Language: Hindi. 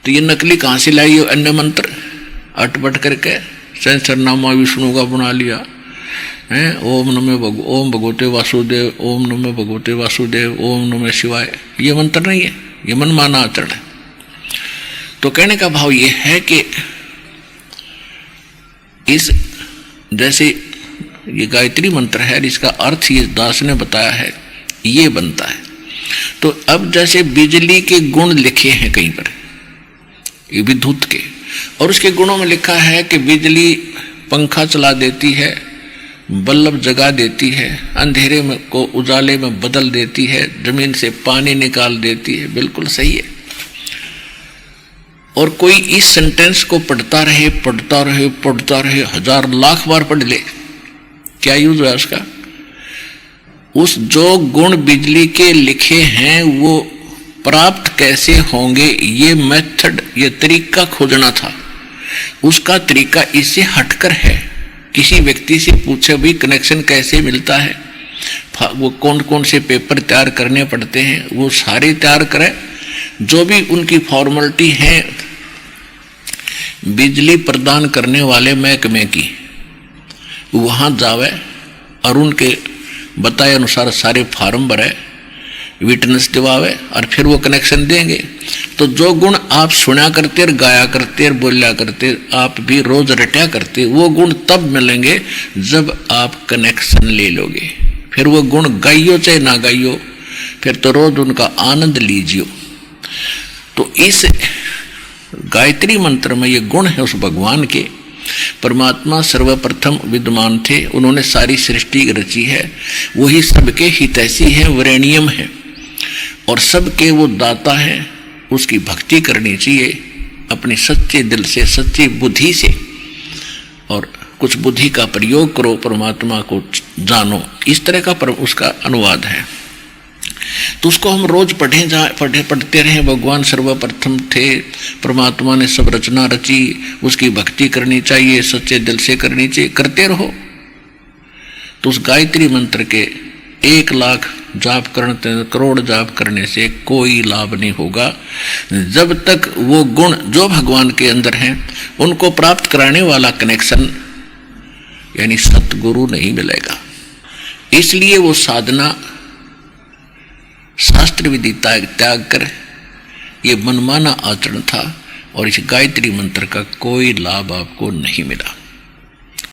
तो ये नकली कहाँ से लाई अन्य मंत्र अटपट करके सहस्रनामा विष्णु का बना लिया है। ओम भगवते वासुदेव, ओम नमः भगवते वासुदेव, ओम नमः शिवाय, ये मंत्र नहीं है, ये मनमाना आचरण है। तो कहने का भाव ये है कि इस जैसे ये गायत्री मंत्र है, इसका अर्थ ये दास ने बताया है, ये बनता है। तो अब जैसे बिजली के गुण लिखे हैं कहीं पर, ये विद्युत के, और उसके गुणों में लिखा है कि बिजली पंखा चला देती है, बल्ब जगा देती है, अंधेरे में को उजाले में बदल देती है, जमीन से पानी निकाल देती है, बिल्कुल सही है। और कोई इस सेंटेंस को पढ़ता रहे पढ़ता रहे पढ़ता रहे, 1000 लाख बार पढ़ ले, क्या यूज है उसका? उस जो गुण बिजली के लिखे हैं वो प्राप्त कैसे होंगे, ये मेथड, ये तरीका खोजना था। उसका तरीका इससे हटकर है। किसी व्यक्ति से पूछे भी कनेक्शन कैसे मिलता है, वो कौन कौन से पेपर तैयार करने पड़ते हैं, वो सारे तैयार करें। जो भी उनकी फॉर्मेलिटी है बिजली प्रदान करने वाले महकमे की, वहाँ जावे और उनके बताए अनुसार सारे फार्म भरे, विटनेस दिवावे और फिर वो कनेक्शन देंगे। तो जो गुण आप सुना करते और गाया करते और बोलिया करते, आप भी रोज रटा करते, वो गुण तब मिलेंगे जब आप कनेक्शन ले लोगे। फिर वो गुण गाइयो चाहे ना गाइयो, फिर तो रोज उनका आनंद लीजियो। तो इस गायत्री मंत्र में ये गुण है उस भगवान के। परमात्मा सर्वप्रथम विद्यमान थे, उन्होंने सारी सृष्टि रची है, वही सबके हितैषी है, वरेण्यम है, और सबके वो दाता है। उसकी भक्ति करनी चाहिए अपने सच्चे दिल से, सच्ची बुद्धि से, और कुछ बुद्धि का प्रयोग करो, परमात्मा को जानो। इस तरह का उसका अनुवाद है। तो उसको हम रोज पढ़ते रहें। भगवान सर्वप्रथम थे, परमात्मा ने सब रचना रची, उसकी भक्ति करनी चाहिए, सच्चे दिल से करनी चाहिए, करते रहो। तो उस गायत्री मंत्र के 1 लाख जाप करने, करोड़ जाप करने से कोई लाभ नहीं होगा जब तक वो गुण जो भगवान के अंदर हैं उनको प्राप्त कराने वाला कनेक्शन यानी सतगुरु नहीं मिलेगा। इसलिए वो साधना शास्त्र विधि त्याग कर ये मनमाना आचरण था, और इस गायत्री मंत्र का कोई लाभ आपको नहीं मिला।